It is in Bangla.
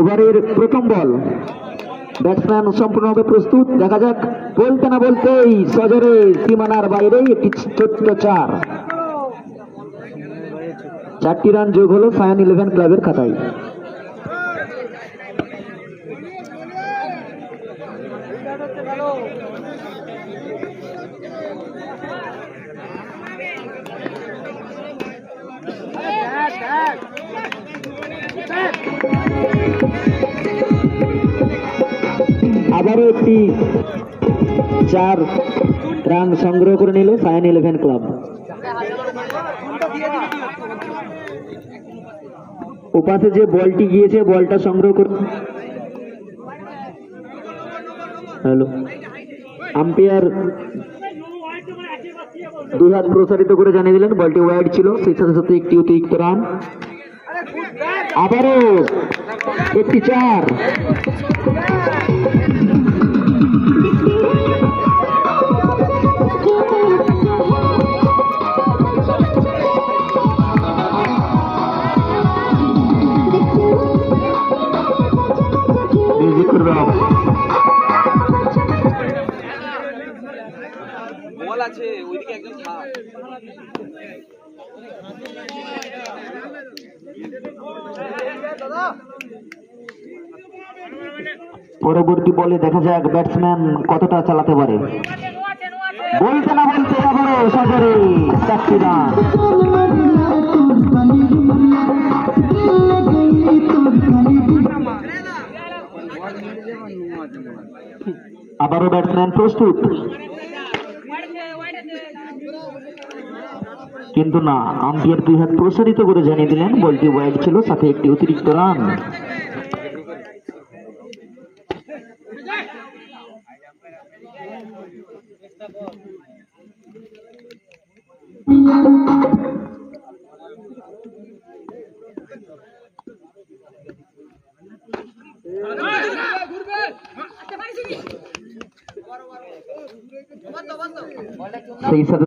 ওভারের প্রথম বল। ব্যাটসম্যান সম্পূর্ণভাবে প্রস্তুত, দেখা যাক। বলতে না বলতেই সজরে সীমানার বাইরে একটি ছোট্ট 4টি রান যোগ হলো সায়ান 11 ক্লাবের খাতায়। আবারও একটি 4 রান সংগ্রহ করে নিল সায়ান 11 ক্লাব। ওপাশে যে বলটি গিয়েছে বলটা সংগ্রহ করে হ্যালো আম্পায়ার 2 হাত প্রসারিত করে জানিয়ে দিলেন বলটি ওয়াইড ছিল, সেই সাথে সাথে একটি অতিরিক্ত রান। আবারও একটি 4। পরবর্তী বলে দেখা যাক ব্যাটসম্যান কতটা চালাতে পারে। বলতে না বলতে আবারও সজরে 4টি রান। আবারও ব্যাটসম্যান প্রস্তুত, কিন্তু না, আম্পায়ার 2 হাত প্রসারিত করে জানিয়ে দিলেন বলটি ওয়াইড ছিল, সাথে একটি অতিরিক্ত রান। সেই সাথে